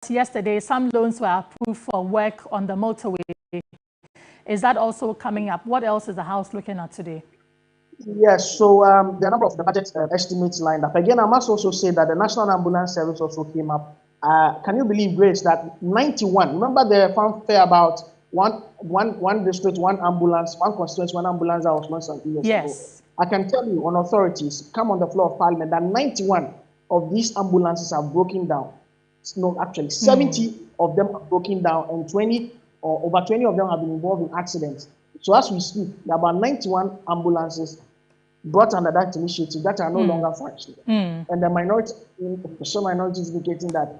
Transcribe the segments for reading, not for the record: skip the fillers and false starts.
yesterday, some loans were approved for work on the motorway. Is that also coming up? What else is the House looking at today? Yes, so the number of the budget estimates lined up. Again, I must also say that the National Ambulance Service also came up. Can you believe, Grace, that 91, remember the fanfare about one district, one ambulance, one constituency, one ambulance that was launched some years ago? I can tell you on authorities, come on the floor of Parliament, that 91 of these ambulances are broken down. No, actually, 70 of them are broken down, and 20 or over 20 of them have been involved in accidents. So as we speak, there are about 91 ambulances brought under that initiative that are no longer functioning. And the minority, some minorities indicating that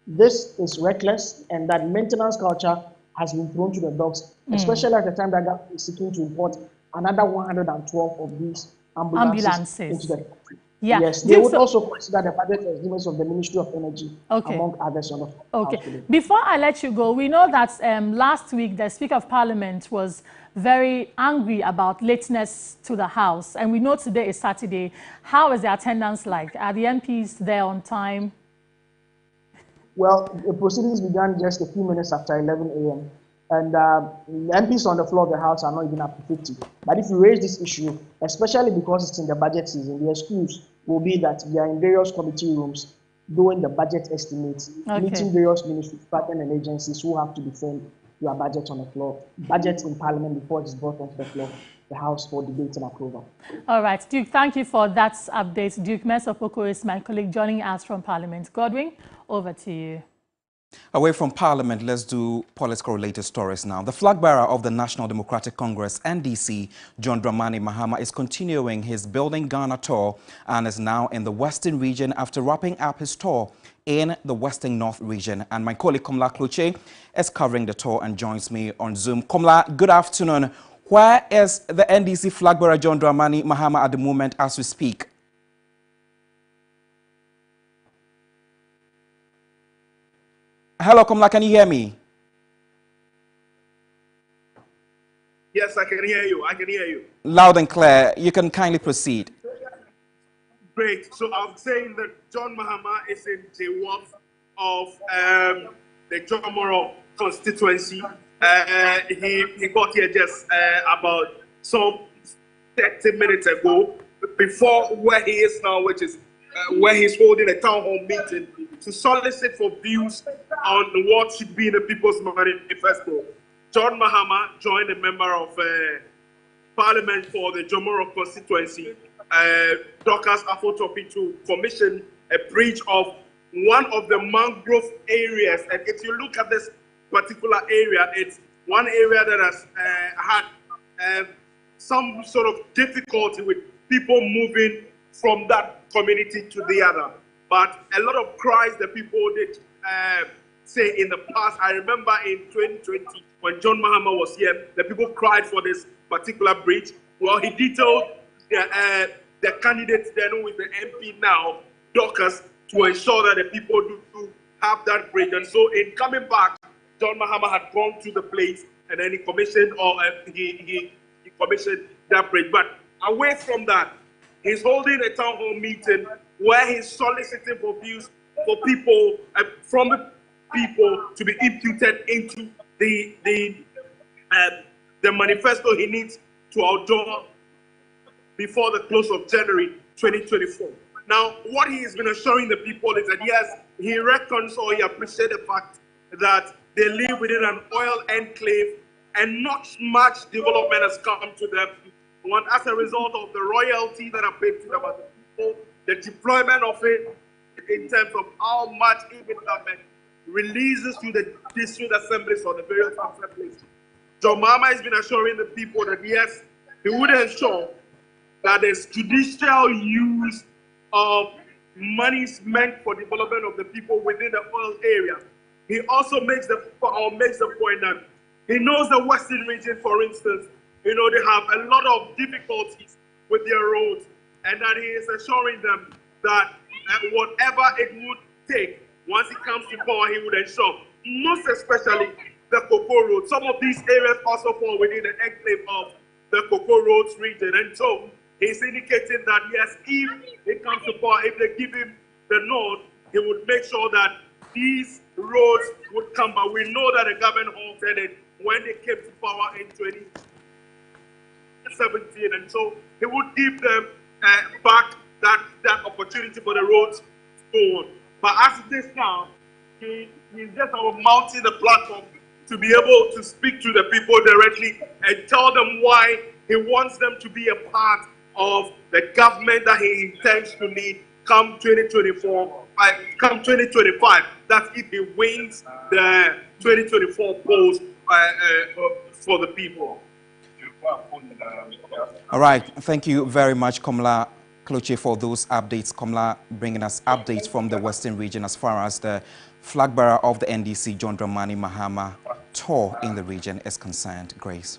this is reckless and that maintenance culture has been thrown to the dogs, especially at the time that government is seeking to import another 112 of these ambulances into the country. Yeah. Yes, they would also consider the budget estimates of the Ministry of Energy, among others. Before I let you go, we know that last week the Speaker of Parliament was very angry about lateness to the House, and we know today is Saturday. How is the attendance like? Are the MPs there on time? Well, the proceedings began just a few minutes after 11 a.m. And the MPs on the floor of the House are not even up to 50. But if you raise this issue, especially because it's in the budget season, the excuse will be that we are in various committee rooms doing the budget estimates, meeting various ministries, departments, and agencies who have to defend your budget on the floor, budget in Parliament before it's brought onto the floor, the House, for debate and approval. All right, Duke, thank you for that update. Duke Mensah-Poku is my colleague joining us from Parliament. Godwin, over to you. Away from Parliament, let's do political-related stories now. The flag bearer of the National Democratic Congress, NDC, John Dramani Mahama, is continuing his Building Ghana tour and is now in the Western region after wrapping up his tour in the Western North region. And my colleague Komla Kluche is covering the tour and joins me on Zoom. Komla, good afternoon. Where is the NDC flag bearer John Dramani Mahama at the moment as we speak? Hello, Komla, can you hear me? Yes, I can hear you. I can hear you. Loud and clear. You can kindly proceed. Great. So I'm saying that John Mahama is in J1 of the Jomoro constituency. He got here just about some 30 minutes ago, before where he is now, which is where he's holding a town hall meeting to solicit for views on what should be in the People's Manifesto. John Mahama joined a member of Parliament for the Jomoro constituency, Dorcas Afo-Topi, to commission a bridge of one of the mangrove areas. And if you look at this particular area, it's one area that has had some sort of difficulty with people moving from that community to the other. But a lot of cries that people did say in the past. I remember in 2020, when John Mahama was here, the people cried for this particular bridge. Well, he detailed the candidates then who is the MP now, Dorcas, to ensure that the people do have that bridge. And so in coming back, John Mahama had gone to the place and then he commissioned, he commissioned that bridge. But away from that, he's holding a town hall meeting where he's soliciting for views for people, from the people, to be imputed into the manifesto he needs to outdoor before the close of January 2024. Now, what he has been assuring the people is that yes, he reckons or he appreciates the fact that they live within an oil enclave and not much development has come to them. As a result of the royalties that are paid to them as people, the deployment of it in terms of how much even government releases to the district assemblies or the various assemblies. John Mahama has been assuring the people that yes, he would ensure that there's judicial use of monies meant for development of the people within the oil area. He also makes the point that he knows the Western region, for instance, they have a lot of difficulties with their roads, and that he is assuring them that whatever it would take, once it comes to power, he would ensure, most especially the Cocoa Road. Some of these areas also fall within the enclave of the Cocoa Roads region. And so he's indicating that, yes, if it comes to power, if they give him the nod, he would make sure that these roads would come, but we know that the government halted it when they came to power in 2017, and so he would give them back that opportunity for the roads to go on. But as it is now, he's just mounting the platform to be able to speak to the people directly and tell them why he wants them to be a part of the government that he intends to lead come 2024, come 2025. That's if he wins the 2024 polls for the people. All right. Thank you very much, Komla Kloche, for those updates. Komla bringing us updates from the Western region as far as the flag bearer of the NDC, John Dramani Mahama, tour in the region is concerned. Grace.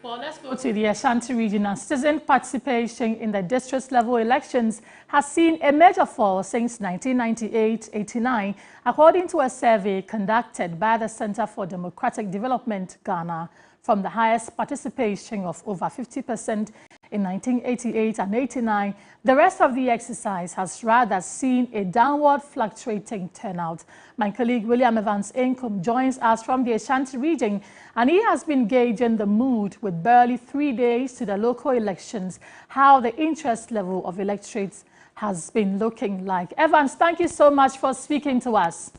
Well, let's go to the Ashanti region. And citizen participation in the district level elections has seen a major fall since 1998-89, according to a survey conducted by the Center for Democratic Development, Ghana, from the highest participation of over 50% in 1988 and 89. The rest of the exercise has rather seen a downward fluctuating turnout. My colleague William Evans Income joins us from the Ashanti region, and he has been gauging the mood with barely 3 days to the local elections, how the interest level of electorates has been looking like. Evans, thank you so much for speaking to us.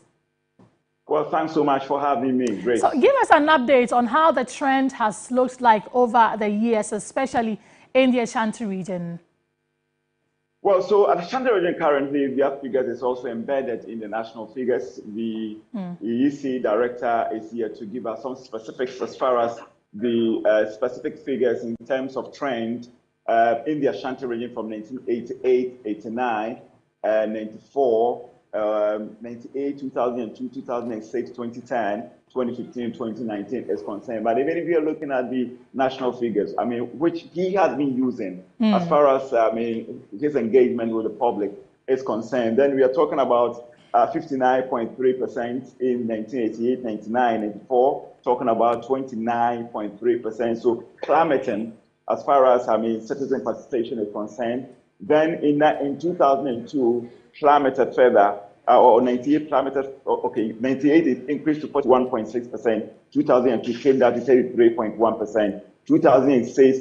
Well, thanks so much for having me. Great. So give us an update on how the trend has looked like over the years, especially in the Ashanti region. Well, so at Ashanti region currently, the figures is also embedded in the national figures. The EEC director is here to give us some specifics as far as the specific figures in terms of trend in the Ashanti region from 1988, 89, 94, 98, 2002, 2006, 2010, 2015, 2019 is concerned. But even if you're looking at the national figures, I mean, which he has been using as far as, I mean, his engagement with the public is concerned, then we are talking about 59.3% in 1988, 99, 94, talking about 29.3%. So plummeting as far as, I mean, citizen participation is concerned. Then in 2002, plummeted further, or 98 plummeted, okay, 98 it increased to 41.6%, 2002 came down to 33.1%, 2006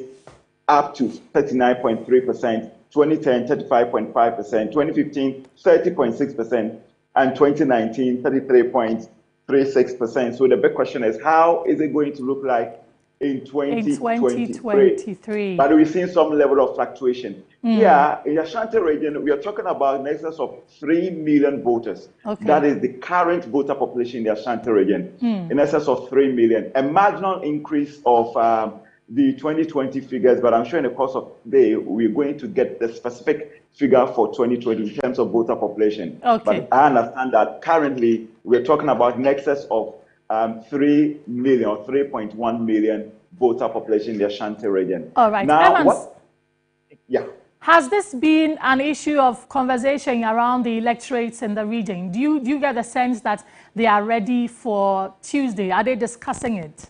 up to 39.3%, 2010 35.5%, 2015 30.6%, and 2019 33.36%. So the big question is, how is it going to look like in 2023? But we've seen some level of fluctuation. Yeah, in the Ashanti region, we are talking about an excess of 3 million voters. Okay. That is the current voter population in the Ashanti region, in excess of 3 million. A marginal increase of the 2020 figures, but I'm sure in the course of the day, we're going to get the specific figure for 2020 in terms of voter population. Okay. But I understand that currently we're talking about an excess of 3 million or 3.1 million voter population in the Ashanti region. All right. Now, Evans, has this been an issue of conversation around the electorates in the region? Do you get the sense that they are ready for Tuesday? Are they discussing it?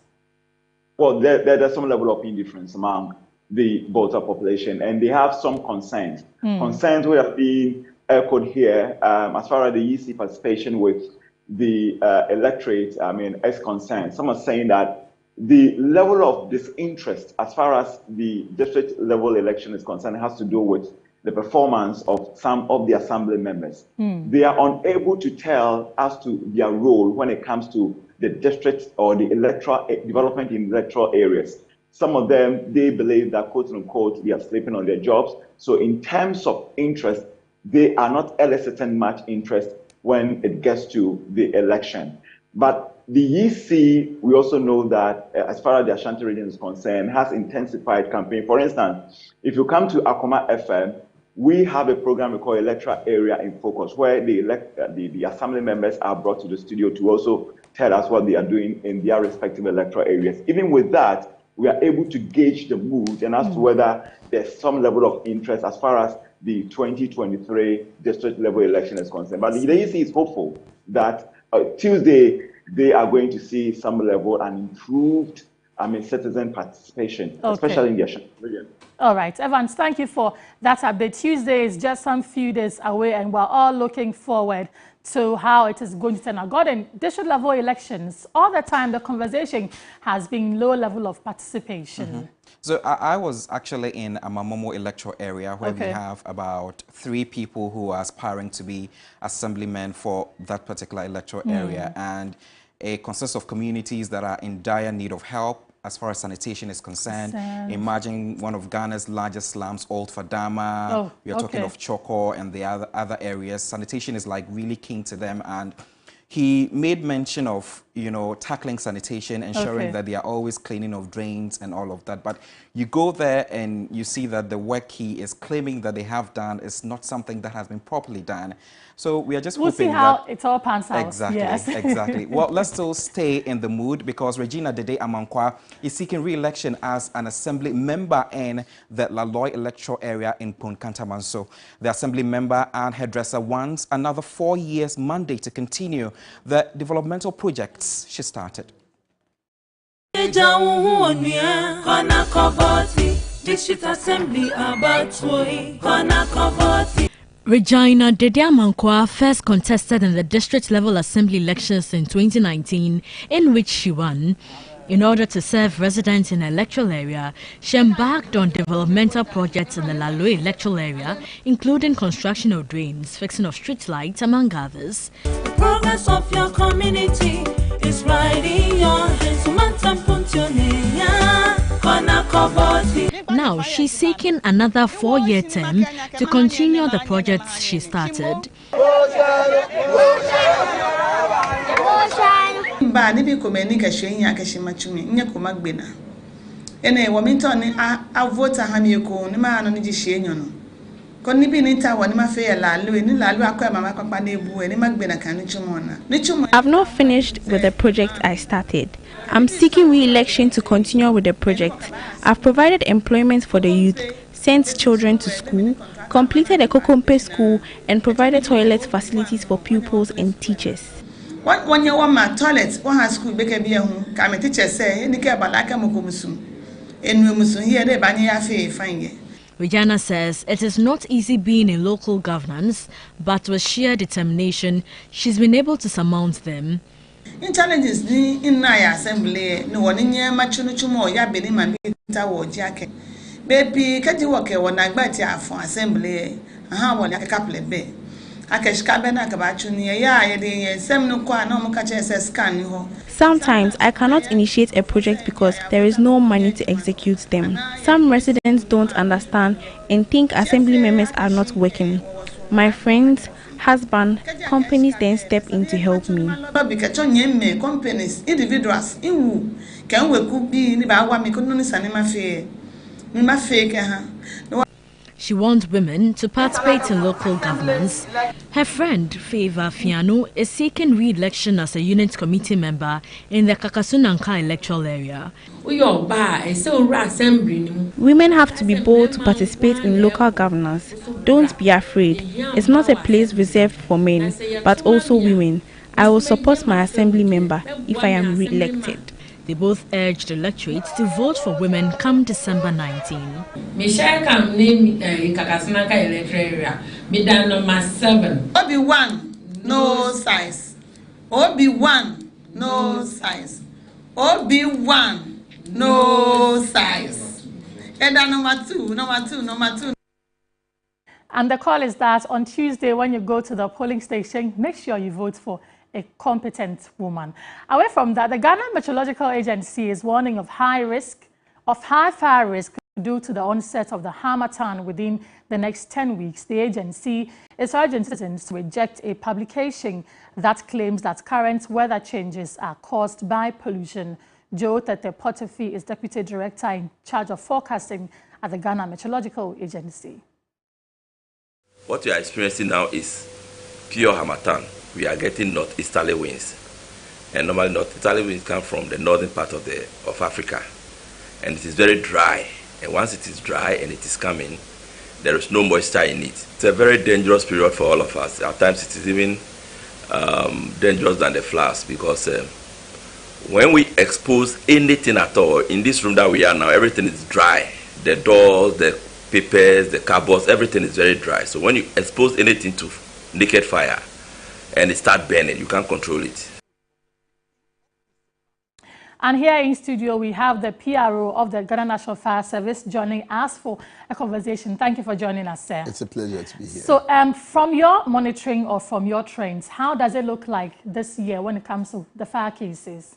Well, there's some level of indifference among the voter population, and they have some concerns. Concerns will have been echoed here as far as the EC participation with the electorate, I mean, is concerned. Some are saying that the level of disinterest as far as the district level election is concerned has to do with the performance of some of the assembly members. They are unable to tell as to their role when it comes to the district or the electoral development in electoral areas. Some of them, they believe that, quote unquote, they are sleeping on their jobs. So in terms of interest, they are not eliciting much interest when it gets to the election. But the EC, we also know that as far as the Ashanti region is concerned, has intensified campaign. For instance, if you come to Akoma FM, we have a program we call Electoral Area in Focus, where the assembly members are brought to the studio to also tell us what they are doing in their respective electoral areas. Even with that, we are able to gauge the mood and as to whether there's some level of interest as far as the 2023 district level election is concerned. But the EC is hopeful that Tuesday, they are going to see some level and improved, I mean, citizen participation, especially in the Ashanti region. All right, Evans, thank you for that update. Tuesday is just some few days away, and we're all looking forward to how it is going to turn out. In district level elections, all the time the conversation has been low level of participation. So I was actually in Amamomo electoral area where we have about 3 people who are aspiring to be assemblymen for that particular electoral area, and it consists of communities that are in dire need of help as far as sanitation is concerned. Imagine one of Ghana's largest slums, Old Fadama. We are talking of Choko and the other areas. Sanitation is like really keen to them, and he made mention of, tackling sanitation, ensuring that they are always cleaning of drains and all of that. But you go there and you see that the work he is claiming that they have done is not something that has been properly done. So we are just hoping see how it all pans out. Exactly, exactly. Well, let's still stay in the mood because Regina Dede Amankwa is seeking re-election as an assembly member in the Laloi electoral area in Punkantamanso. The assembly member and hairdresser wants another 4 years mandate to continue the developmental projects she started. District Assembly Regina Dede Amankwa first contested in the district-level assembly elections in 2019, in which she won. In order to serve residents in the electoral area, she embarked on developmental projects in the Laloi electoral area, including construction of drains, fixing of street lights, among others. The progress of your community is right in your hands. Now she's seeking another 4-year term to continue the projects she started. I've not finished with the project I started. I'm seeking re-election to continue with the project. I've provided employment for the youth, sent children to school, completed a Kokompe school, and provided toilet facilities for pupils and teachers. One year one my toilet, one has school beke be home. Come teacher say, "Any care about like mukumusum." And we must hear the banya fe fine. Regina says it is not easy being in local governance, but with sheer determination, she's been able to surmount them. In challenges in Naya Assembly, no one in your machunuchumo, Yabini, my tower jacket. Baby, can't you walk a one night better for Assembly? How one like a couple of bay. Sometimes I cannot initiate a project because there is no money to execute them. Some residents don't understand and think assembly members are not working. My friends, husband, companies then step in to help me. Companies, individuals, can we could be in the She wants women to participate in local governance. Her friend, Favor Fiano, is seeking re-election as a unit committee member in the Kakasunanka electoral area. Women have to be bold to participate in local governance. Don't be afraid. It's not a place reserved for men, but also women. I will support my assembly member if I am re-elected. They both urged the electorate to vote for women come December 19. Michelle come name Kakasunanka electoral area. Midan number 7. Obi-Wan, no size. Obi-Wan, no size. Obi-Wan, no size. And then number two. And the call is that on Tuesday, when you go to the polling station, make sure you vote for a competent woman. Away from that, the Ghana Meteorological Agency is warning of high fire risk due to the onset of the Harmattan within the next 10 weeks. The agency is urging citizens to reject a publication that claims that current weather changes are caused by pollution. Joe Tete Potifi is Deputy Director in charge of forecasting at the Ghana Meteorological Agency. What we are experiencing now is pure Harmattan. We are getting northeasterly winds, and normally northeasterly winds come from the northern part of Africa, and it is very dry. And once it is dry and it is coming, there is no moisture in it. It's a very dangerous period for all of us. At times it is even dangerous than the floods, because when we expose anything at all in this room that we are now, everything is dry. The doors, the papers, the cupboards, everything is very dry. So when you expose anything to naked fire, and it start burning. You can't control it. And here in studio, we have the PRO of the Ghana National Fire Service joining us for a conversation. Thank you for joining us, sir. It's a pleasure to be here. So from your monitoring or from your trends, how does it look like this year when it comes to the fire cases?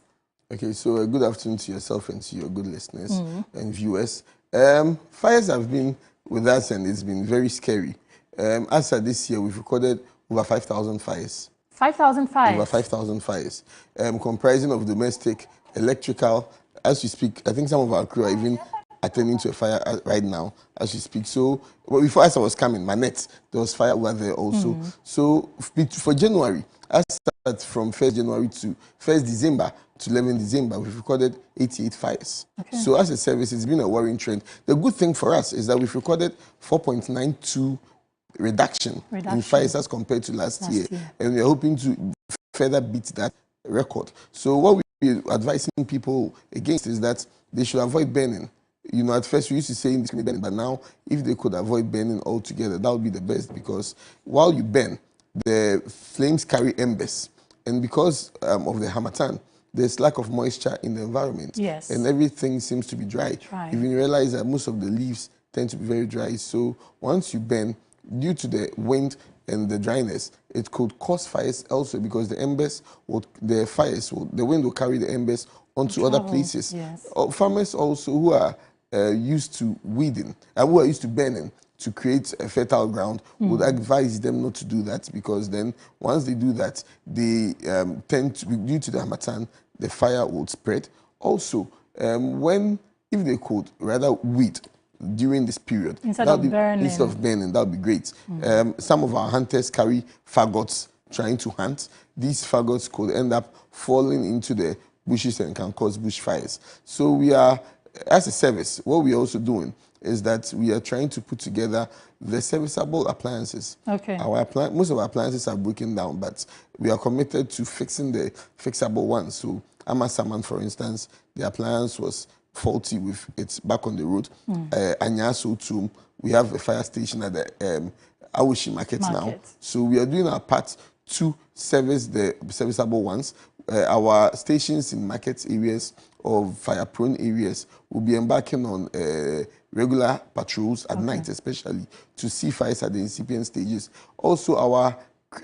Okay, so good afternoon to yourself and to your good listeners and viewers. Fires have been with us and it's been very scary. As of this year, we've recorded over 5,000 fires. 5,000 fires? Over 5,000 fires, comprising of domestic, electrical. As we speak, I think some of our crew are even attending to a fire right now as we speak. So before as I was coming, Manette, there was fire over there also. So for January, as start from 1st January to 1st December to 11th December, we've recorded 88 fires. Okay. So as a service, it's been a worrying trend. The good thing for us is that we've recorded 4.92 reduction in fires as compared to last year. And we're hoping to further beat that record. So what we're advising people against is that they should avoid burning. You know, at first we used to say indiscriminate burning, but now if they could avoid burning altogether, that would be the best, because while you burn, the flames carry embers. And because of the harmattan, there's lack of moisture in the environment. Yes. And everything seems to be dry. Even you realize that most of the leaves tend to be very dry. So once you burn, due to the wind and the dryness, it could cause fires also, because the embers, the wind will carry the embers onto other places. Yes. Farmers also who are used to weeding, and who are used to burning to create a fertile ground, would advise them not to do that, because then once they do that, they tend to, due to the harmattan, the fire will spread. Also, if they could rather weed during this period instead of burning, that would be great. Some of our hunters carry fagots trying to hunt. These fagots could end up falling into the bushes and can cause bushfires. So we are, as a service, what we are also doing is that we are trying to put together the serviceable appliances. Okay. Most of our appliances are broken down, but we are committed to fixing the fixable ones. So Amasaman, for instance, the appliance was faulty with its back on the road. Anyaso too, we have a fire station at the Awishi market now. So we are doing our part to service the serviceable ones. Our stations in market areas or fire-prone areas will be embarking on regular patrols at night, especially to see fires at the incipient stages. Also,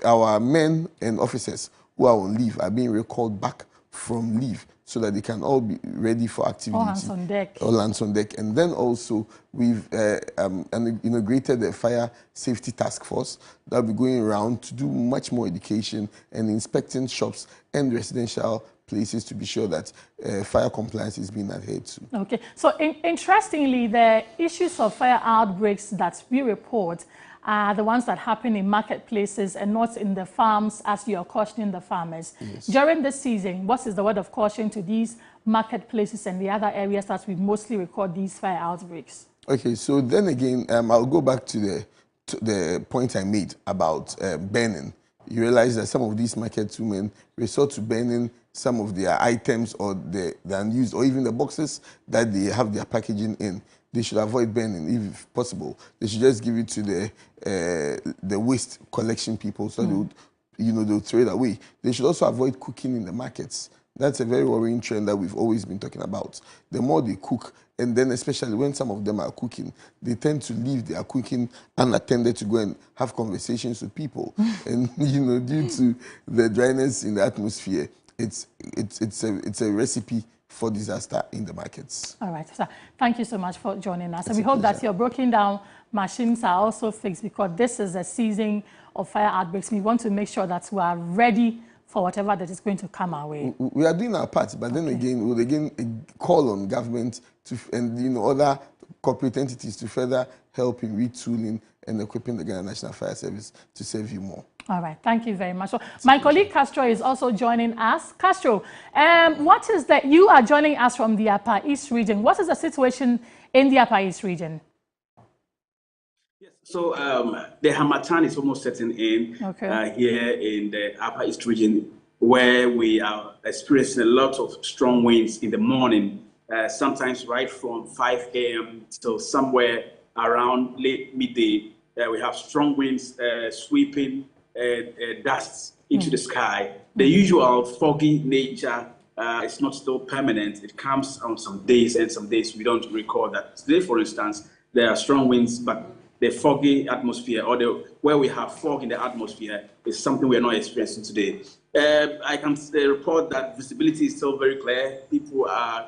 our men and officers who are on leave are being recalled back from leave so that they can all be ready for activity. All hands on deck. All hands on deck. And then also, we've integrated the fire safety task force that will be going around to do much more education and inspecting shops and residential places to be sure that fire compliance is being adhered to. Okay. So interestingly, the issues of fire outbreaks that we report are the ones that happen in marketplaces and not in the farms, as you are cautioning the farmers. Yes. During this season, what is the word of caution to these marketplaces and the other areas that we mostly record these fire outbreaks? Okay, so then again, I'll go back to the point I made about burning. You realize that some of these market women resort to burning some of their items or the unused, or even the boxes that they have their packaging in. They should avoid burning if possible. They should just give it to the waste collection people, so they'll throw it away. They should also avoid cooking in the markets. That's a very worrying trend that we've always been talking about. The more they cook, and then especially when some of them are cooking, they tend to leave their cooking unattended to go and have conversations with people. And due to the dryness in the atmosphere, it's a recipe for disaster in the markets. All right, sir. Thank you so much for joining us. And we hope that your broken down machines are also fixed, because this is a season of fire outbreaks. We want to make sure that we are ready for whatever that is going to come our way. We are doing our part, but then again, we'll call on government and other corporate entities to further help in retooling and equipping the Ghana National Fire Service to serve you more. All right, thank you very much. So my colleague Castro is also joining us. Castro, what is that? You are joining us from the Upper East region. What is the situation in the Upper East region? Yes, so the harmattan is almost setting in here in the Upper East region, where we are experiencing a lot of strong winds in the morning, sometimes right from 5 a.m. till somewhere around late midday. We have strong winds sweeping dust into the sky. The usual foggy nature is not still permanent. It comes on some days, and some days we don't recall that. Today, for instance, there are strong winds, but the foggy atmosphere, or where we have fog in the atmosphere, is something we are not experiencing today. I can report that visibility is still very clear. People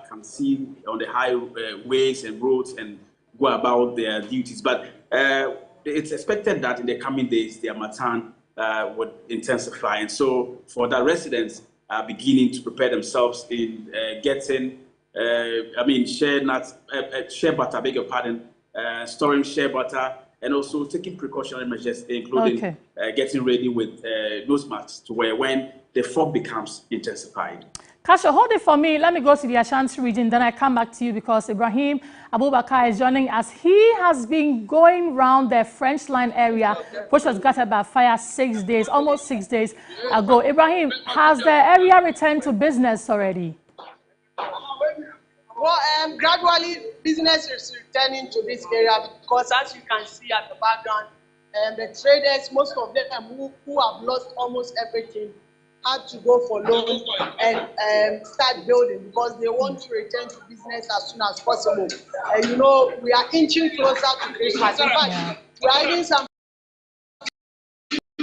can see on the highways and roads and go about their duties. But it's expected that in the coming days, the Harmattan would intensify. And so for that, residents are beginning to prepare themselves in getting, shea butter, beg your pardon, storing shea butter, and also taking precautionary measures, including getting ready with nose masks to wear when the fog becomes intensified. Kasho, hold it for me. Let me go to the Ashanti region, then I come back to you because Ibrahim Abubakar is joining us. He has been going around the French line area, which was gutted by fire almost 6 days ago. Ibrahim, has the area returned to business already? Well, gradually, business is returning to this area because, as you can see at the background, the traders, most of them who have lost almost everything, had to go for loan and start building because they want to return to business as soon as possible. You know, we are inching closer to Christmas. In fact, we are having some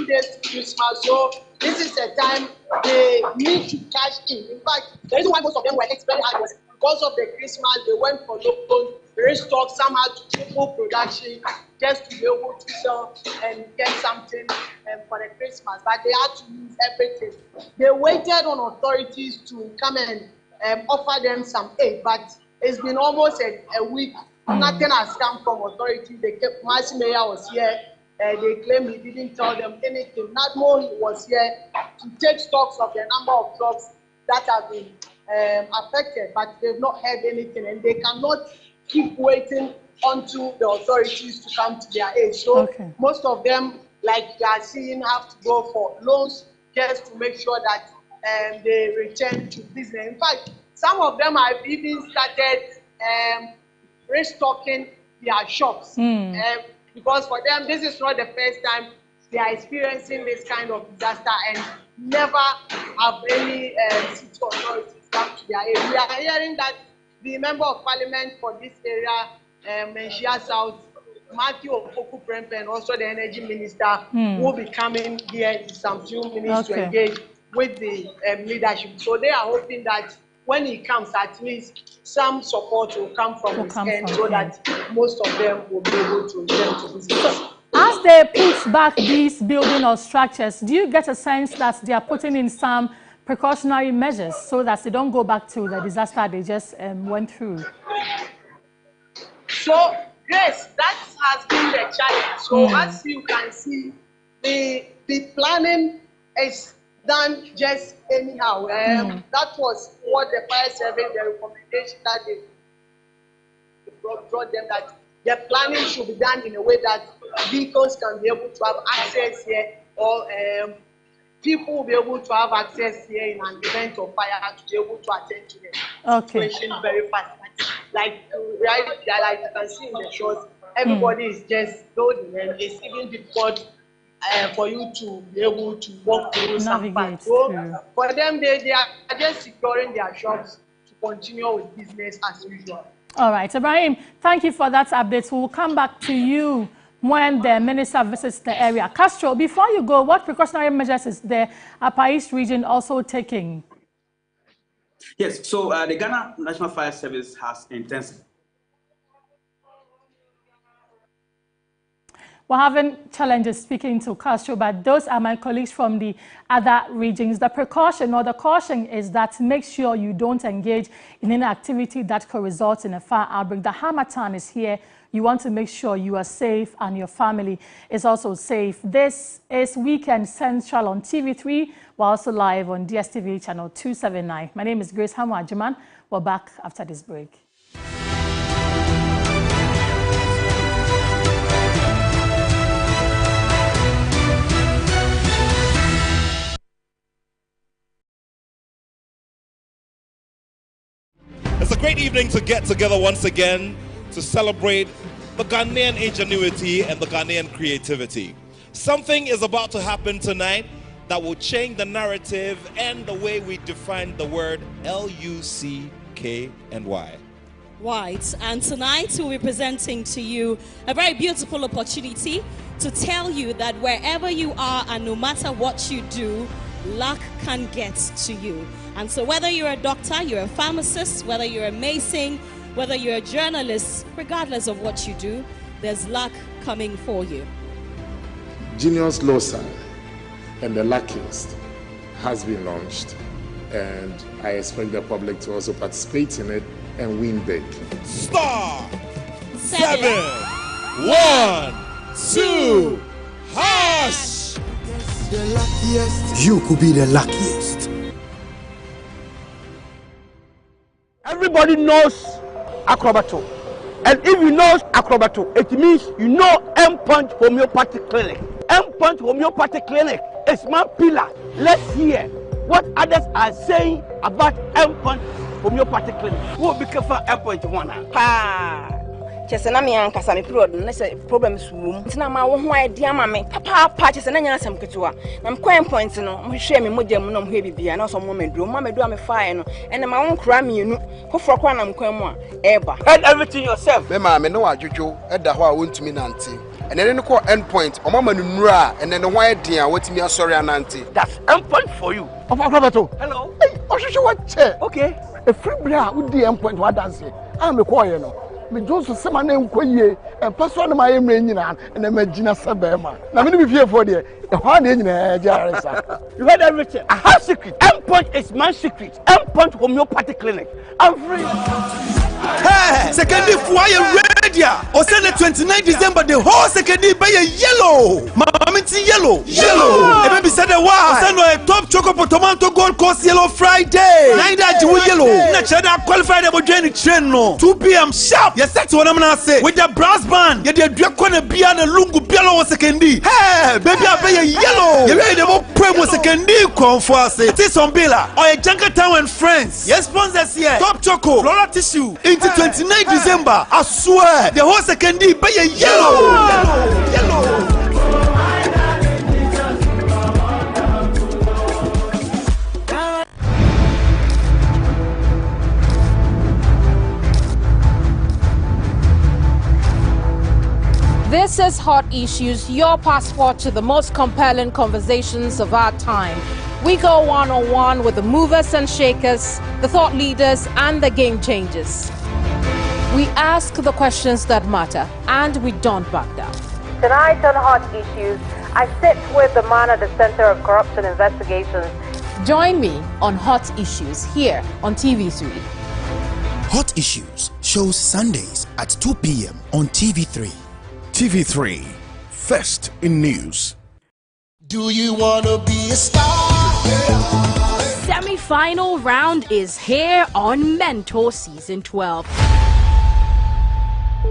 days to Christmas, so this is a time they need to cash in. In fact, the reason why most of them were very hard was because of the Christmas, they went for loan, restock, some had to triple production just to be able to sell and get something for the Christmas, but they had to use everything. They waited on authorities to come and offer them some aid, but it's been almost a week. Nothing has come from authorities. Marcy Mayor was here. They claim he didn't tell them anything. Nadmo was here to take stocks of the number of trucks that have been affected, but they've not heard anything, and they cannot keep waiting until the authorities to come to their aid. So most of them, like you are seeing, have to go for loans just to make sure that they return to business. In fact, some of them have even started restocking their shops because for them, this is not the first time they are experiencing this kind of disaster, and never have any city authorities come to their aid. We are hearing that the member of parliament for this area, Menchia South, Matthew Opoku Prempeh, and also the energy minister will be coming here in some few minutes to engage with the leadership. So they are hoping that when he comes, at least some support will come from his end so that most of them will be able to return to business. As they put back these building or structures, do you get a sense that they are putting in some precautionary measures so that they don't go back to the disaster they just went through? So, Grace, that has been the challenge. So, as you can see, the planning is done just anyhow. That was what the fire service, the recommendation that they brought them, that the planning should be done in a way that vehicles can be able to have access here, or people will be able to have access here in an event of fire to be able to attend to the situation very fast. Like you can see in the shots, everybody is just building, and it's even difficult for you to be able to walk through some parts. So for them, they are just securing their shops to continue with business as usual. All right, Ibrahim, thank you for that update. We'll come back to you when the minister visits the area. Castro, before you go, what precautionary measures is the Upper East region also taking? Yes, so the Ghana National Fire Service has intensified. We're having challenges speaking to Castro, but those are my colleagues from the other regions. The precaution or the caution is that make sure you don't engage in any activity that could result in a fire outbreak. The Harmattan is here. You want to make sure you are safe and your family is also safe. This is Weekend Central on TV3. We're also live on DSTV channel 279. My name is Grace Hamu-Ajiman. We're back after this break. It's a great evening to get together once again to celebrate the Ghanaian ingenuity and the Ghanaian creativity. Something is about to happen tonight that will change the narrative and the way we define the word Luckny. Right, and tonight we'll be presenting to you a very beautiful opportunity to tell you that wherever you are and no matter what you do, luck can get to you. And so whether you're a doctor, you're a pharmacist, whether you're a mason, whether you're a journalist, regardless of what you do, there's luck coming for you. Genius Losa and the Luckiest has been launched, and I expect the public to also participate in it and win big. Star 7 1 2 hash. The luckiest. You could be the luckiest. Everybody knows Acrobato. And if you know Acrobato, it means you know M-Punch Homeopathic Clinic. M-Punch Homeopathic Clinic is my pillar. Let's hear what others are saying about M-Punch Homeopathic Clinic. Who be careful M-Punch one? Pa. Chese na me ankasa me period na se problems wom. Ntina ma wo ho idea ma me. Papa chese na nya asem ketewa. Na me kwan point no, mo hwe me mogya mu na mo hwe bibia na so mo meduro. Mo meduro me fire no. Ene ma won kra me enu. Foforo kwa na mkwan mu a eba. Head everything yourself. Me ma me no adwodwo eda ho a wontumi nante. And then call endpoint. Omama nura and then the white dear what me sorry anante. That's endpoint for you. Of Acrobato. Hello. Hey, what chair? Okay. A free bra with the endpoint what dance. I'm a choir no. Me Joseph Sama name Koye and pass one of my Emranian and the Magina Sabema. Now, me be here for the hard in Jarissa. You heard everything. I have secret. M-Punch is my secret. M-Punch Homeopathic Clinic. I'm free. Hey, secondary fire radio. On the 29th December, the whole secondary by a yellow. Mamity yellow. Yellow. And maybe said a wow. Send a top choco tomato gold coast yellow Friday. Neither do yellow. Natural qualified about Jenny Cheno. 2 p.m. sharp. Yes, that's what I'm gonna say. With the brass band, you did Drakona Biana Lungu Bialo secondary. Hey, baby, I pay a yellow. You ready to pray with secondary conference. This on Billa or a Junkertown and friends. Yes, sponsors here. Top choco, Flora tissue. Into 29th December, I swear, the whole secondary pay a yellow. Yellow. This is Hot Issues, your passport to the most compelling conversations of our time. We go one-on-one with the movers and shakers, the thought leaders, and the game changers. We ask the questions that matter, and we don't back down. Tonight on Hot Issues, I sit with the man at the Center of Corruption Investigations. Join me on Hot Issues here on TV3. Hot Issues shows Sundays at 2 p.m. on TV3. TV3, first in news. Do you want to be a star? Semi-final round is here on Mentor Season 12.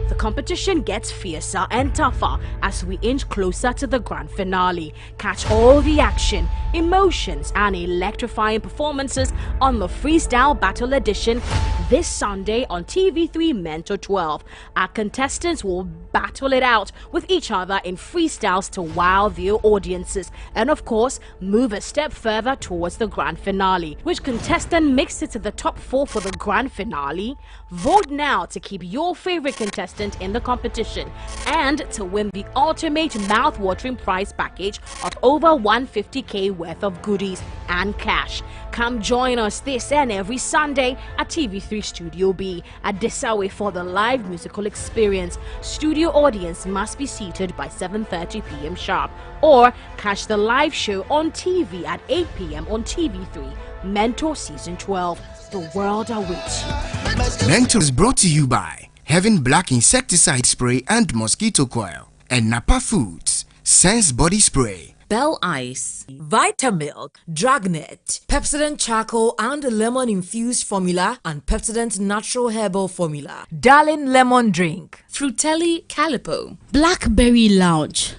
The competition gets fiercer and tougher as we inch closer to the grand finale. Catch all the action, emotions, and electrifying performances on the Freestyle Battle Edition this Sunday on TV3 Mentor 12. Our contestants will battle it out with each other in freestyles to wow the audiences and, of course, move a step further towards the grand finale. Which contestant makes it to the top 4 for the grand finale? Vote now to keep your favorite contestant in the competition and to win the ultimate mouth-watering prize package of over 150k worth of goodies and cash. Come join us this and every Sunday at TV3 Studio B at Desawe for the live musical experience. Studio audience must be seated by 7:30 p.m. sharp, or catch the live show on TV at 8 p.m. on TV3. Mentor Season 12. The world awaits you. Mentor is brought to you by Heaven Black Insecticide Spray and Mosquito Coil, and Napa Foods Sense Body Spray. Bell Ice, Vitamilk, Dragnet, Pepsodent Charcoal and Lemon Infused Formula, and Pepsodent Natural Herbal Formula. Darling Lemon Drink, Frutelli Calipo, Blackberry Lounge.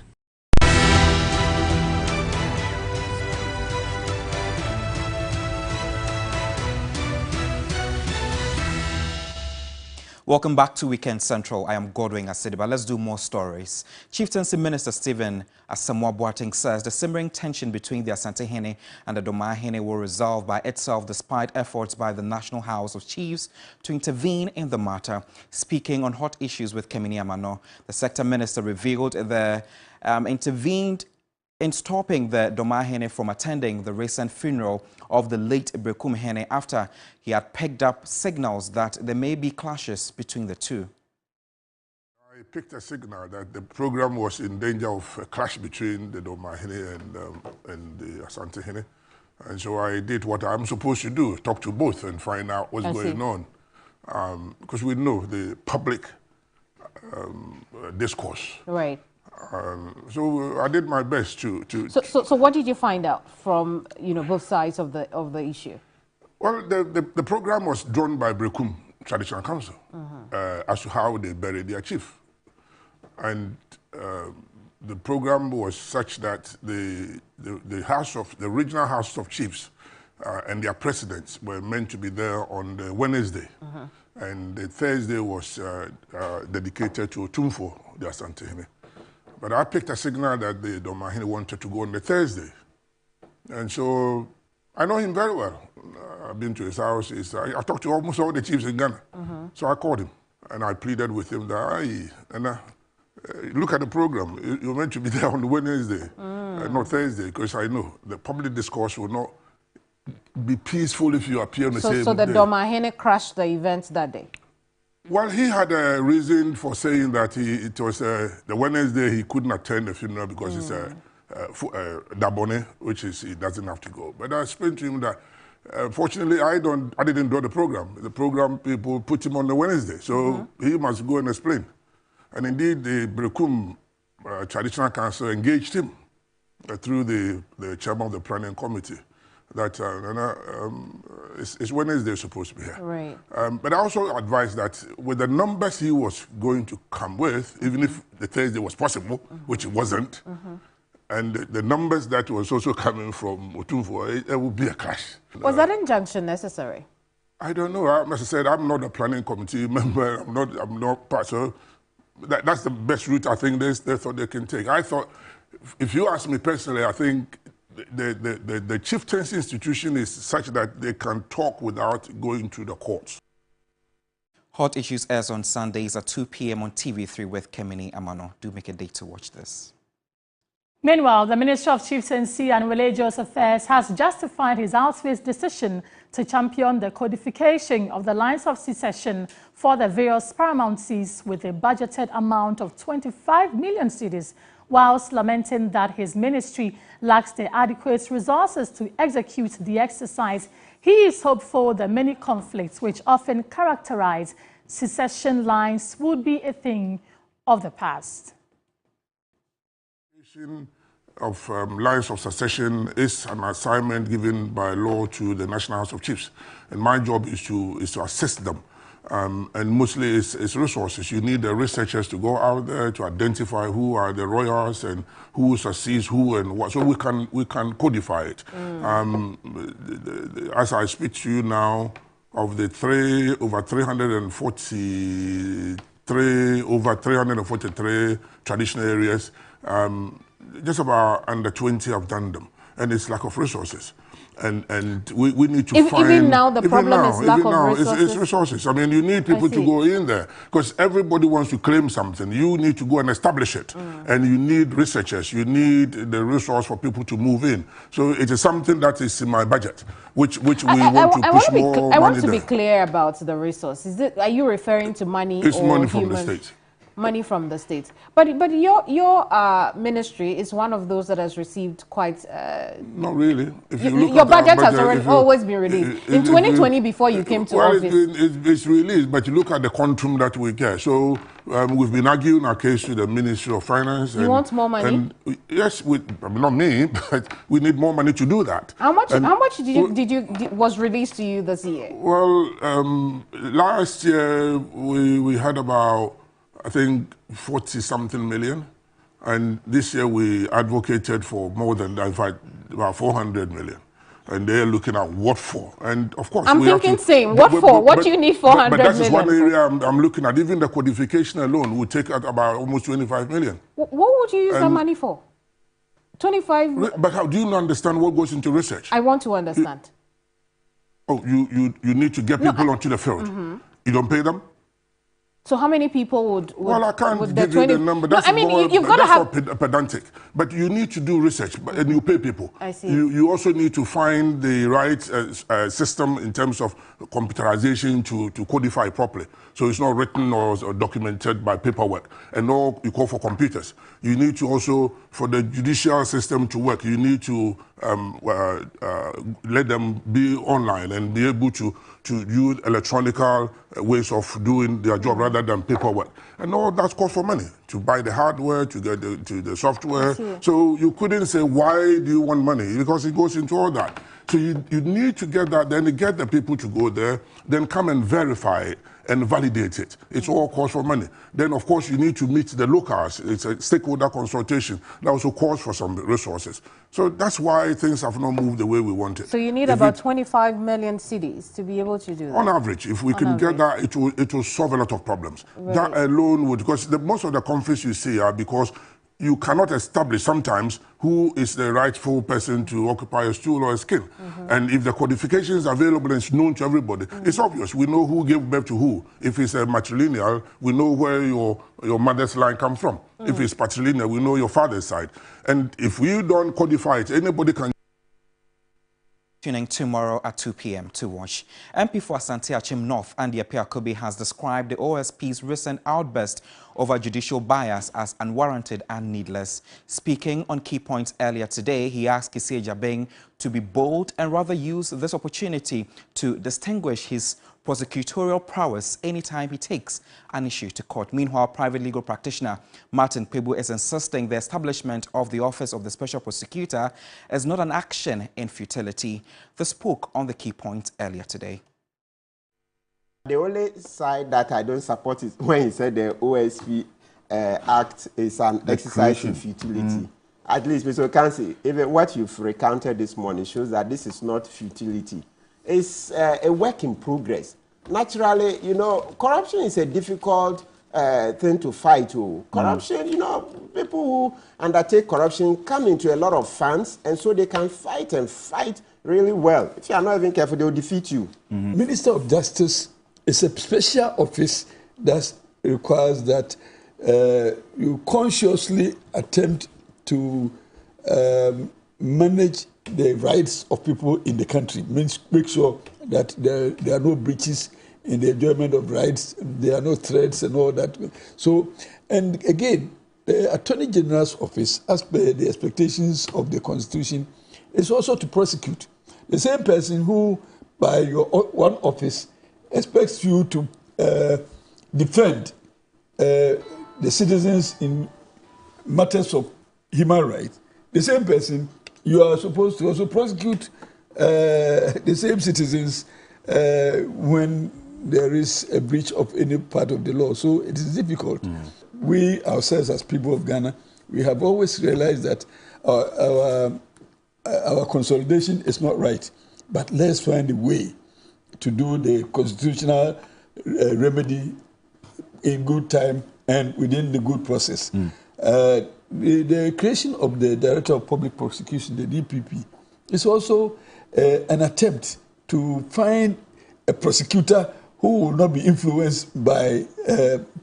Welcome back to Weekend Central. I am Godwin Asidiba. Let's do more stories. Chieftaincy Minister Stephen Asamoah Boateng says the simmering tension between the Asante-Hene and the Doma-Hene will resolve by itself despite efforts by the National House of Chiefs to intervene in the matter. Speaking on hot issues with Kemini Amano, the sector minister revealed they intervened in stopping the Doma-Hene from attending the recent funeral of the late Brekum Hene after he had picked up signals that there may be clashes between the two. I picked a signal that the program was in danger of a clash between the Doma-Hene and the Asante-Hene. And so I did what I'm supposed to do, talk to both and find out what's going on. Because we know the public discourse. Right. So I did my best to. So what did you find out from both sides of the issue? Well, the program was drawn by Brekum Traditional Council as to how they buried their chief, and the program was such that the regional House of Chiefs and their presidents were meant to be there on the Wednesday, and the Thursday was dedicated to Otumfuo, the Asante-Hene. But I picked a signal that the Doma-Hene wanted to go on the Thursday. And so I know him very well. I've been to his house. I've talked to almost all the chiefs in Ghana. So I called him and I pleaded with him that, look at the program. You're meant to be there on Wednesday, not Thursday, because I know the public discourse will not be peaceful if you appear on the same day. So the Doma-Hene crashed the event that day? Well, he had a reason for saying that it was the Wednesday he couldn't attend the funeral because it's Dabone, which is he doesn't have to go. But I explained to him that fortunately I didn't do the program. The program people put him on the Wednesday, so he must go and explain. And indeed, the Brekum Traditional Council engaged him through the chairman of the planning committee. That it's Wednesday supposed to be here. Right. But I also advised that with the numbers he was going to come with, even if the Thursday was possible, which it wasn't, and the numbers that was also coming from Otumfuo, it would be a clash. Was that injunction necessary? I don't know. As I said, I'm not a planning committee member. I'm not part. So that's the best route I think they thought they can take. I thought, if you ask me personally, I think the chieftaincy institution is such that they can talk without going to the courts. Hot Issues airs on Sundays at 2 p.m. on TV3 with Kemini Amano. Do make a date to watch this. Meanwhile, the Minister of Chieftaincy and Religious Affairs has justified his outfit's decision to champion the codification of the lines of succession for the various paramountcies with a budgeted amount of 25 million cedis, whilst lamenting that his ministry lacks the adequate resources to execute the exercise. He is hopeful that many conflicts which often characterize succession lines would be a thing of the past. Of lines of succession is an assignment given by law to the National House of Chiefs, and my job is to assist them. And mostly it's resources. You need the researchers to go out there to identify who are the royals and who succeeds who and what, so we can codify it. As I speak to you now, of the over 343 traditional areas, just about under 20 have done them, and it's lack of resources. And we need to find... Even now, the problem is lack of resources? It's resources. I mean, you need people to go in there, because everybody wants to claim something. You need to go and establish it. And you need researchers. You need the resource for people to move in. So it is something that is in my budget, which we want to push more money there. I want to be clear about the resource. Are you referring to money It's or money from the state. Money from the states, but your ministry is one of those that has received quite. Not really. If you look your at budget has always been released in 2020 before you came to office. It's released, but you look at the quantum that we get. So we've been arguing our case to the Ministry of Finance. You want more money? And yes, not me, but we need more money to do that. How much was released to you this year? Well, last year we had about, I think, 40-something million. And this year we advocated for more than that, in fact, about 400 million. And they're looking at what for. And of course, I'm thinking same. What for? What do you need 400 million? But that is one million area I'm looking at. Even the codification alone would take at about almost 25 million. What would you use that money for? 25. But how do you not understand what goes into research? I want to understand. You need to get people onto the field. You don't pay them? So how many people would well, I can't give you the number. That's you've got to have pedantic. But you need to do research, and you pay people. I see. You also need to find the right system in terms of computerization to codify properly. So it's not written or documented by paperwork. And no, you call for computers. You need to also, for the judicial system to work, you need to let them be online and be able to use electronical ways of doing their job rather than paperwork. And all that costs for money, to buy the hardware, to get the software. So you couldn't say, why do you want money? Because it goes into all that. So you need to get that, then get the people to go there, then come and verify it and validate it. It's all cost for money. Then, of course, you need to meet the locals. It's a stakeholder consultation. That also calls for some resources. So that's why things have not moved the way we want it. So you need about 25 million cities to be able to do that? On average, if we can get that, it will solve a lot of problems. Really? That alone would, because most of the conflicts you see are because you cannot establish sometimes who is the rightful person to occupy a stool or a skin. And if the codification is available and it's known to everybody, it's obvious. We know who gave birth to who. If it's a matrilineal, we know where your mother's line comes from. If it's patrilineal, we know your father's side. And if we don't codify it, anybody can. Tuning tomorrow at 2 p.m. to watch. MP for Asante Achim North, Andy Apiakobi, has described the OSP's recent outburst over judicial bias as unwarranted and needless. Speaking on key points earlier today, he asked Kissie Jabeng to be bold and rather use this opportunity to distinguish his prosecutorial prowess anytime he takes an issue to court. Meanwhile, private legal practitioner Martin Pebu is insisting the establishment of the Office of the Special Prosecutor is not an action in futility. They spoke on the key points earlier today. The only side that I don't support is when he said the OSP Act is an exercise in futility. At least, Mr. Kansi, even what you've recounted this morning shows that this is not futility. It's a work in progress. Naturally, you know, corruption is a difficult thing to fight. Corruption, you know, people who undertake corruption come into a lot of funds, and so they can fight and fight really well. If you are not even careful, they will defeat you. Minister of Justice is a special office that requires that you consciously attempt to manage the rights of people in the country. Means make sure that there are no breaches in the enjoyment of rights, there are no threats and all that. So, and again, the Attorney General's office, as per the expectations of the Constitution, is also to prosecute. The same person who, by your one office, expects you to defend the citizens in matters of human rights, the same person, you are supposed to also prosecute the same citizens when there is a breach of any part of the law. So it is difficult. We ourselves, as people of Ghana, we have always realized that our consolidation is not right. But let's find a way to do the constitutional remedy in good time and within the good process. The creation of the Director of Public Prosecution, the DPP, is also an attempt to find a prosecutor who will not be influenced by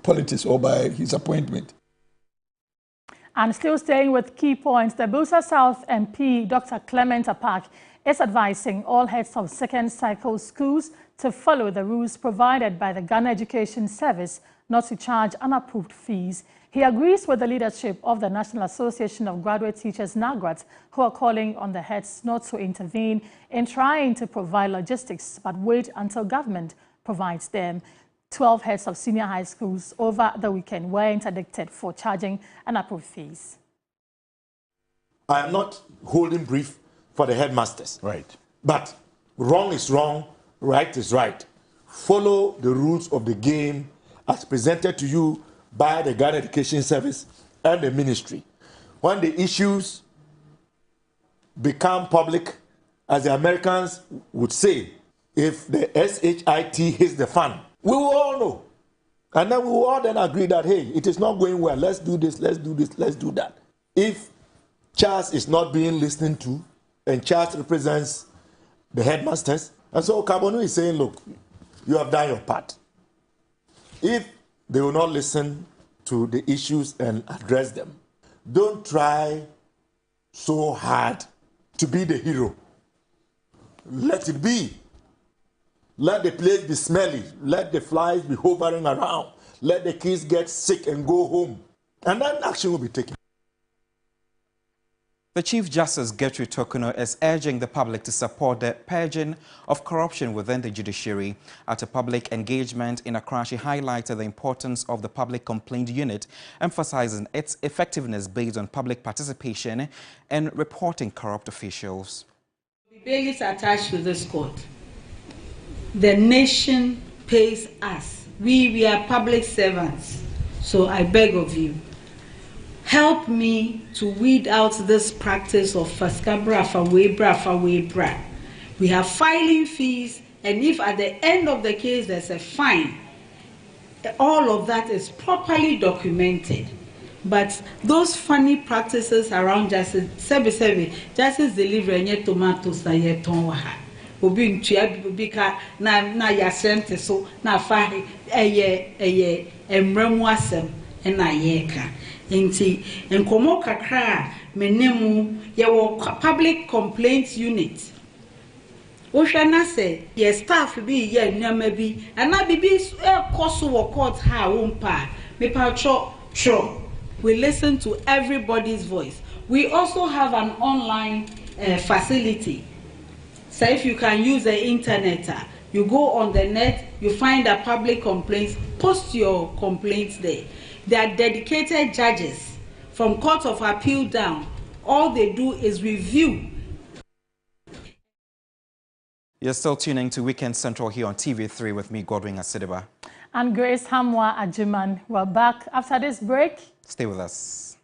politics or by his appointment. And still staying with key points, the Builsa South MP, Dr. Clement Apak, is advising all heads of second cycle schools to follow the rules provided by the Ghana Education Service not to charge unapproved fees. He agrees with the leadership of the National Association of Graduate Teachers, NAGRAT, who are calling on the heads not to intervene in trying to provide logistics, but wait until government provides them. 12 heads of senior high schools over the weekend were interdicted for charging unapproved fees. I am not holding brief for the headmasters. Right. But wrong is wrong, right is right. Follow the rules of the game as presented to you by the Ghana Education Service and the ministry. When the issues become public as the Americans would say, if the SHIT hits the fan, we will all know. And then we will all then agree that, hey, it is not going well. Let's do this, let's do this, let's do that. If Charles is not being listened to, and Charles represents the headmasters, and so Carbonu is saying, look, you have done your part. If they will not listen to the issues and address them, don't try so hard to be the hero. Let it be. Let the place be smelly. Let the flies be hovering around. Let the kids get sick and go home. And then action will be taken. The Chief Justice Gertrude Torkornoo is urging the public to support the purging of corruption within the judiciary. At a public engagement in Accra, she highlighted the importance of the Public Complaint Unit, emphasizing its effectiveness based on public participation and reporting corrupt officials. The bailiffs attached to this court. The nation pays us. We are public servants. So I beg of you, help me to weed out this practice of faskabra fawebra. We have filing fees, and if at the end of the case there's a fine, all of that is properly documented. But those funny practices around justice, justice delivery nye tomatoes na ye tonwaha. Obi ntua obi ka na yasente so na fa eye emremu asem na ye ka. Nti enkomo kakra menemu ye wo public complaints unit. Ohwa na se ye staff bi ye nyama bi ana bibi koso wo court ha wo mpa me pa cho. We listen to everybody's voice. We also have an online facility. So if you can use the internet, you go on the net, you find a public complaints, post your complaints there. There are dedicated judges from Court of Appeal down. All they do is review. You're still tuning to Weekend Central here on TV3 with me, Godwin Asideba. And Grace Hamwa Ajiman. We're back after this break. Stay with us.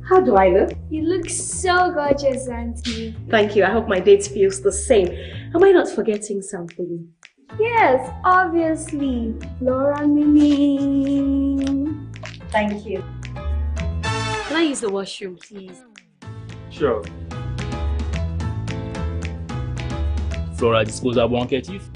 How do I look? You look so gorgeous, Auntie. Thank you. I hope my date feels the same. Am I not forgetting something? Yes, obviously. Laura Mimi. Thank you. Can I use the washroom, please? Sure. Flora disposable handkerchief.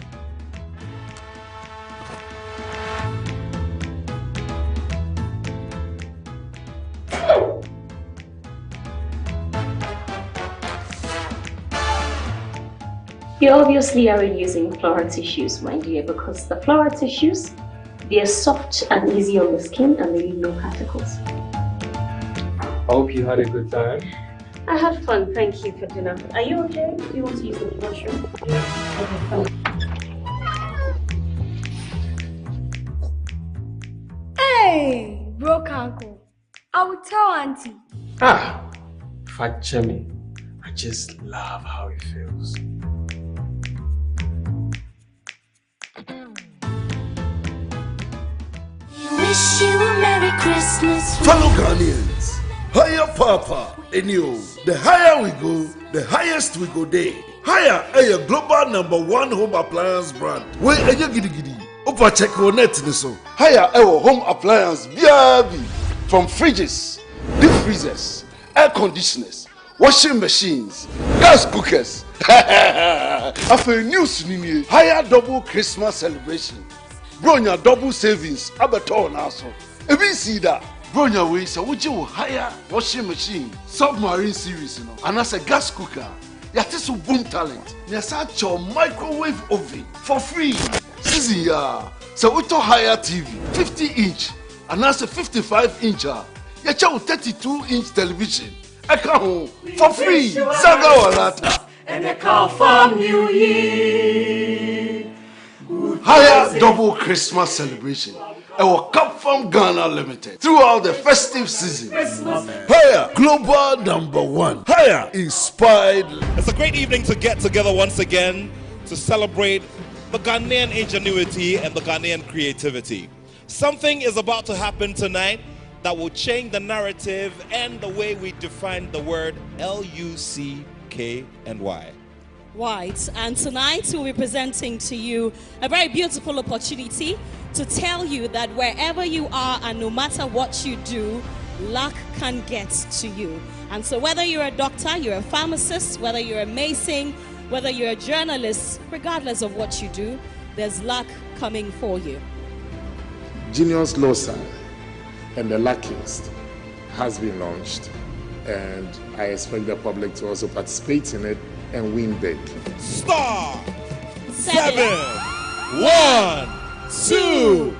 You obviously aren't using Flora tissues, my dear, because the Flora tissues, they are soft and easy on the skin and they leave no particles. I hope you had a good time. I had fun, thank you for dinner. Are you okay? Do you want to use the washroom? Yeah. Hey, broke uncle. I will tell Auntie. Fat Chemi. I just love how it feels. Wish you a Merry Christmas. Fellow Ghanaians, higher Papa, and you, the higher we go, the highest we go there. Higher a global #1 home appliance brand. Where are you giddy? Opa check your net so. Higher our home appliance BRB from fridges, deep freezers, air conditioners, washing machines, gas cookers. After news nini, higher double Christmas celebration. Bronya double savings, abaton also. If you see that, Bronya way, so would you hire washing machine, submarine series, you know, and as a gas cooker, yatisu boom talent, such your microwave oven for free. Season ya, so we to hire TV, 50-inch, and as a 55-inch, yacha 32-inch television, account for free. Saga walata, and a call from New Year. Higher double Christmas celebration. Our Cup from Ghana Limited throughout the festive season. Higher global #1. Higher inspired. It's a great evening to get together once again to celebrate the Ghanaian ingenuity and the Ghanaian creativity. Something is about to happen tonight that will change the narrative and the way we define the word L-U-C-K-N-Y. Right, and tonight we'll be presenting to you a very beautiful opportunity to tell you that wherever you are and no matter what you do, luck can get to you. And so whether you're a doctor, you're a pharmacist, whether you're a mason, whether you're a journalist, regardless of what you do, there's luck coming for you. Genius Losa and the Luckiest has been launched, and I expect the public to also participate in it and win big. Star 7 1 2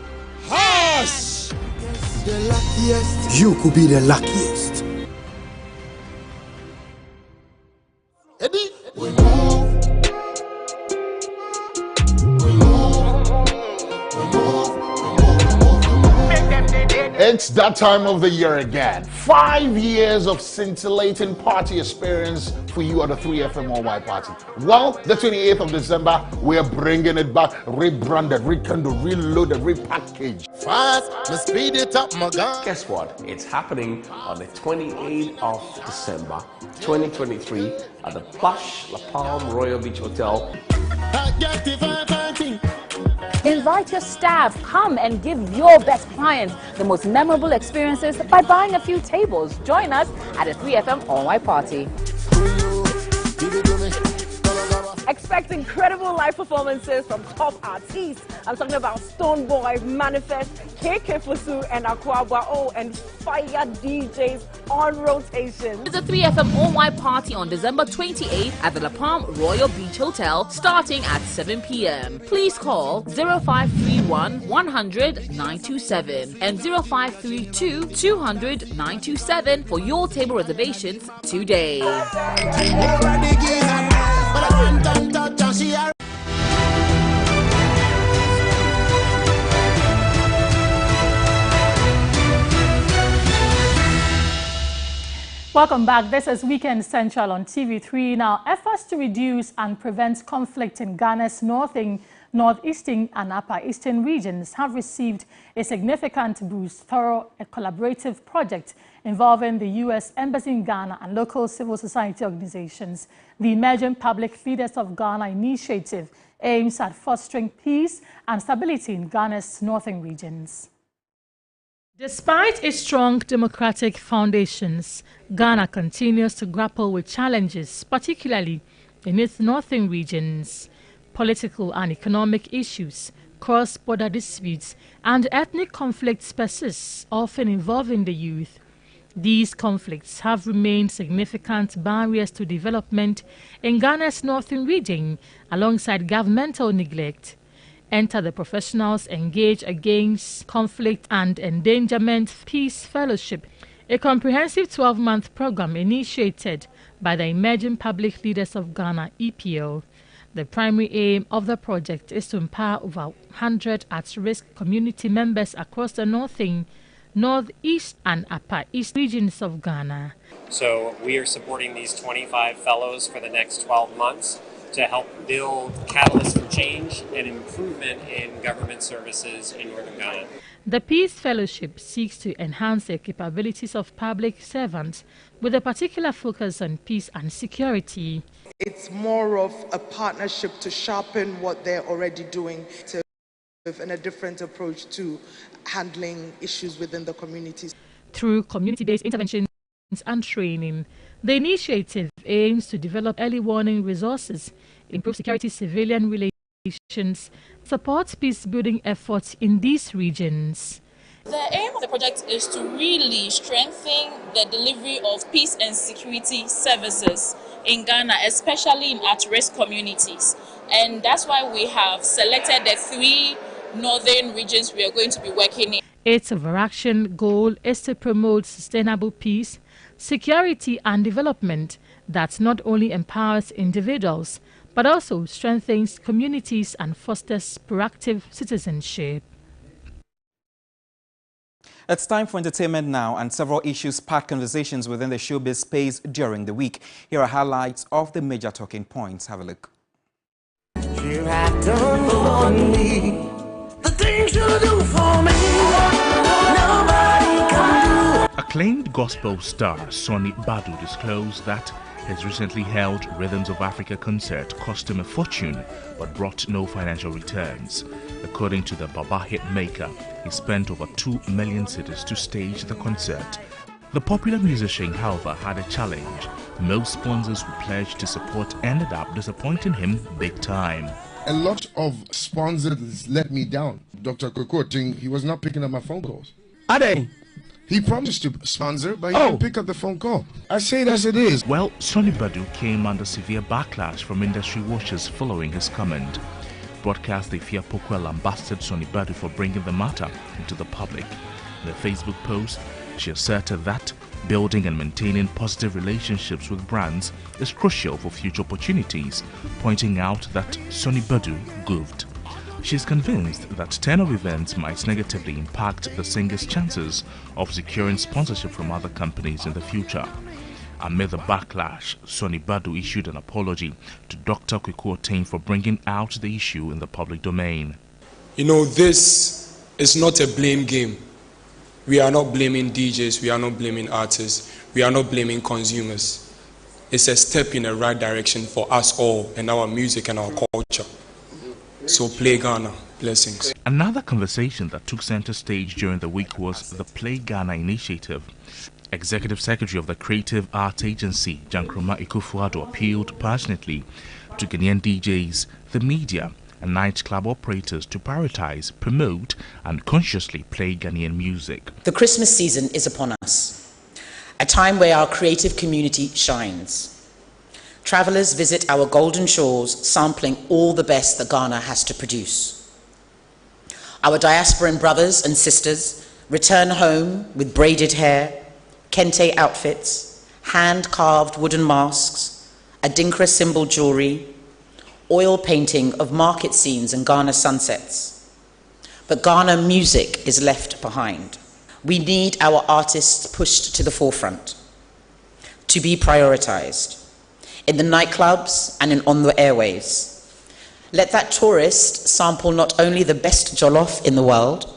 hash. The luckiest. You could be the luckiest. Eddie, it's that time of the year again. 5 years of scintillating party experience for you at the 3FM All-White Party. Well, the 28th of December, we're bringing it back, rebranded, rekindled, reloaded, repackaged. Fast, let's speed it up, my God. Guess what? It's happening on the 28th of December, 2023 at the plush La Palm Royal Beach Hotel. Invite your staff, come and give your best clients the most memorable experiences by buying a few tables. Join us at a 3FM All-White Party. Expect incredible live performances from top artists. I'm talking about Stonebwoy, Manifest, KK Fusu, and Akwaba. Oh, and fire DJs on rotation. It's a 3FM All-White Party on December 28th at the La Palm Royal Beach Hotel, starting at 7 p.m. Please call 0531 100 927 and 0532 200 927 for your table reservations today. Welcome back. This is Weekend Central on TV3. Now, efforts to reduce and prevent conflict in Ghana's northeastern and upper eastern regions have received a significant boost through a collaborative project involving the U.S. Embassy in Ghana and local civil society organizations. The Emerging Public Leaders of Ghana initiative aims at fostering peace and stability in Ghana's northern regions. Despite its strong democratic foundations, Ghana continues to grapple with challenges, particularly in its northern regions. Political and economic issues, cross-border disputes, and ethnic conflicts persist, often involving the youth. These conflicts have remained significant barriers to development in Ghana's northern region, alongside governmental neglect. Enter the Professionals Engaged Against Conflict and Endangerment Peace Fellowship, a comprehensive 12-month program initiated by the Emerging Public Leaders of Ghana, EPL. The primary aim of the project is to empower over 100 at-risk community members across the northern, northeast and upper east regions of Ghana. So we are supporting these 25 fellows for the next 12 months to help build catalysts for change and improvement in government services in northern Ghana. The Peace Fellowship seeks to enhance the capabilities of public servants with a particular focus on peace and security. It's more of a partnership to sharpen what they're already doing and a different approach to handling issues within the communities. Through community-based interventions and training, the initiative aims to develop early warning resources, improve security civilian relations, support peace-building efforts in these regions. The aim of the project is to really strengthen the delivery of peace and security services in Ghana, especially in at-risk communities. And that's why we have selected the 3 northern regions we are going to be working in. Its overarching goal is to promote sustainable peace, security and development that not only empowers individuals, but also strengthens communities and fosters proactive citizenship. It's time for entertainment now, and several issues sparked conversations within the showbiz space during the week. Here are highlights of the major talking points. Have a look. you have done for me, the things you do for me, nobody can do. Acclaimed gospel star Sonny Badu disclosed that his recently held Rhythms of Africa concert cost him a fortune but brought no financial returns. According to the Baba hit maker, he spent over 2 million cedis to stage the concert. The popular musician, however, had a challenge. Most sponsors who pledged to support ended up disappointing him big time. A lot of sponsors let me down. Dr. Kokoting, he was not picking up my phone calls. Are they? He promised to sponsor, but he didn't pick up the phone call. I say it as it is. Well, Sonny Badu came under severe backlash from industry watchers following his comment. Broadcast Ifia Pokwel lambasted Sonny Badu for bringing the matter into the public. In a Facebook post, she asserted that building and maintaining positive relationships with brands is crucial for future opportunities, pointing out that Sonny Badu goofed. She is convinced that turn of events might negatively impact the singer's chances of securing sponsorship from other companies in the future. Amid the backlash, Sonny Badu issued an apology to Dr. Kokoting for bringing out the issue in the public domain. You know, this is not a blame game. We are not blaming DJs, we are not blaming artists, we are not blaming consumers. It's a step in the right direction for us all and our music and our culture. So play Ghana. Blessings. Another conversation that took center stage during the week was the Play Ghana initiative. Executive Secretary of the Creative Arts Agency, Jankroma Ikufuado, appealed passionately to Ghanaian DJs, the media, and nightclub operators to prioritize, promote, and consciously play Ghanaian music. The Christmas season is upon us, a time where our creative community shines. Travelers visit our golden shores, sampling all the best that Ghana has to produce. Our diasporan brothers and sisters return home with braided hair, kente outfits, hand-carved wooden masks, adinkra symbol jewelry, oil painting of market scenes and Ghana sunsets. But Ghana music is left behind. We need our artists pushed to the forefront, to be prioritized, in the nightclubs and on the airwaves. Let that tourist sample not only the best jollof in the world,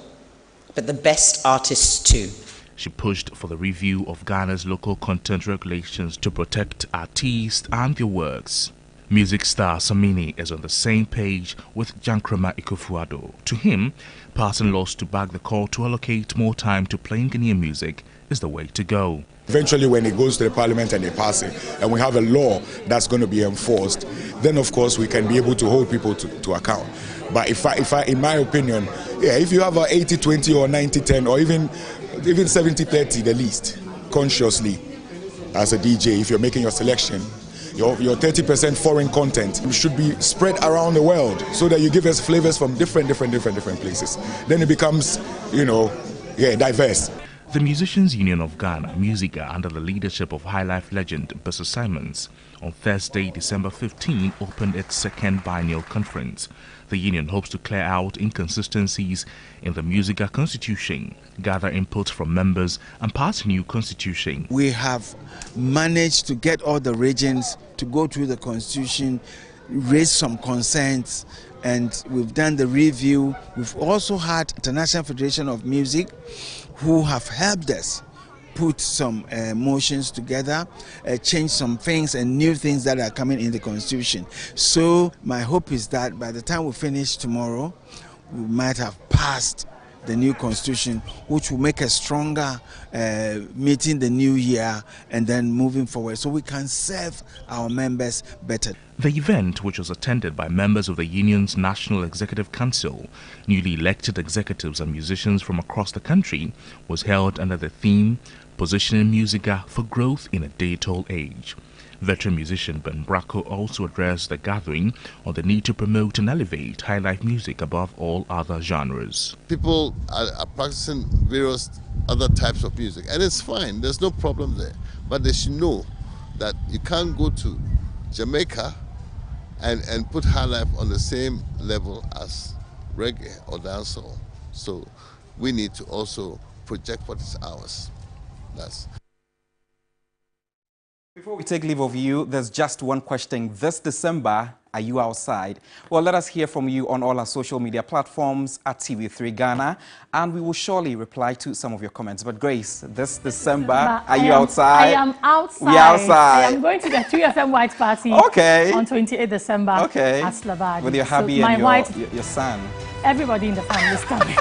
but the best artists too. She pushed for the review of Ghana's local content regulations to protect artists and their works. Music star Samini is on the same page with Jankroma Ikufuado. To him, passing laws to back the call to allocate more time to playing Ghanaian music is the way to go. Eventually, when it goes to the parliament and they pass it, and we have a law that's going to be enforced, then of course we can be able to hold people to account. But if I, in my opinion, yeah, if you have a 80-20 or 90-10 or even 70-30, the least, consciously, as a DJ, if you're making your selection, your 30% foreign content should be spread around the world so that you give us flavors from different places. Then it becomes, diverse. The Musicians Union of Ghana, Musica, under the leadership of High Life legend Buster Simons, on Thursday, December 15, opened its second biennial conference. The union hopes to clear out inconsistencies in the Musica Constitution, gather input from members, and pass a new constitution. We have managed to get all the regions to go through the constitution, raise some concerns, and we've done the review. We've also had International Federation of Music, who have helped us put some motions together, change some things and new things that are coming in the constitution. So my hope is that by the time we finish tomorrow, we might have passed the new constitution, which will make us stronger meeting the new year and then moving forward so we can serve our members better. The event, which was attended by members of the union's National Executive Council, newly elected executives and musicians from across the country, was held under the theme Positioning Musica for Growth in a Digital Age. Veteran musician Ben Bracco also addressed the gathering on the need to promote and elevate high life music above all other genres. People are practicing various other types of music, and it's fine, there's no problem there. But they should know that you can't go to Jamaica and put high life on the same level as reggae or dancehall. So we need to also project what is ours. Before we take leave of you, there's just one question. This December, Are you outside? Well, let us hear from you on all our social media platforms at TV3 Ghana, and we will surely reply to some of your comments. But Grace, this December, are you outside? I am outside. We are outside. I am going to the 3FM White Party on 28 December at Slavadi. With your hubby so and your son. Everybody in the family is coming.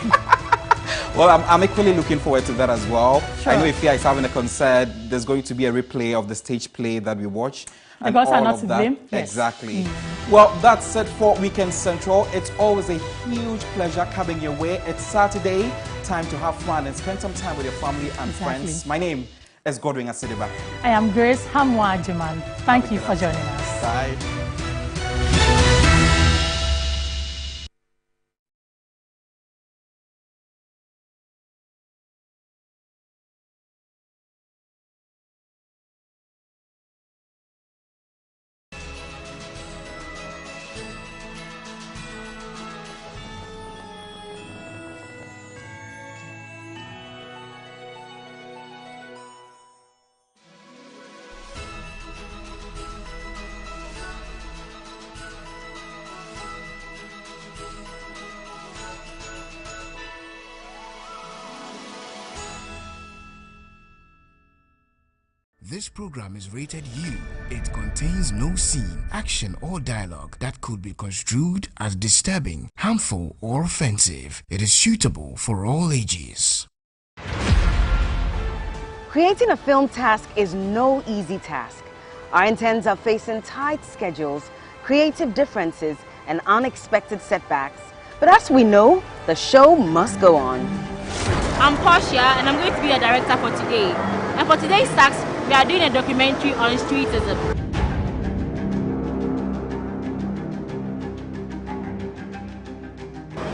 Well, I'm equally looking forward to that as well. Sure. I know Ifya is having a concert. There's going to be a replay of the stage play that we watch. The gods are not to blame. Yes. Exactly. Well, that's it for Weekend Central. It's always a huge pleasure coming your way. It's Saturday, time to have fun and spend some time with your family and friends. My name is Godwin Asediba. I am Grace Hamwa Jiman. Thank you for joining us. Bye. This program is rated U. It contains no scene, action, or dialogue that could be construed as disturbing, harmful, or offensive. It is suitable for all ages. Creating a film task is no easy task. Our interns are facing tight schedules, creative differences, and unexpected setbacks. But as we know, the show must go on. I'm Portia, and I'm going to be a director for today. And for today's task, we are doing a documentary on streetism.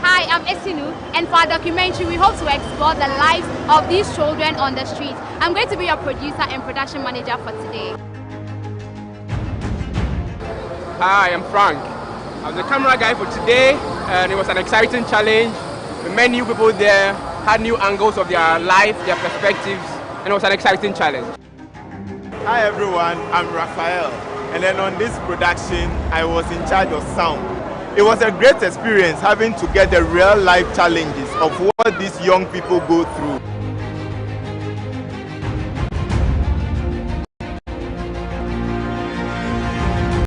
Hi, I'm Esinu, and for our documentary, we hope to explore the lives of these children on the streets. I'm going to be your producer and production manager for today. Hi, I'm Frank. I'm the camera guy for today, and it was an exciting challenge. We met new people there, had new angles of their life, their perspectives, and it was an exciting challenge. Hi everyone, I'm Raphael, and then on this production, I was in charge of sound. It was a great experience having to get the real life challenges of what these young people go through.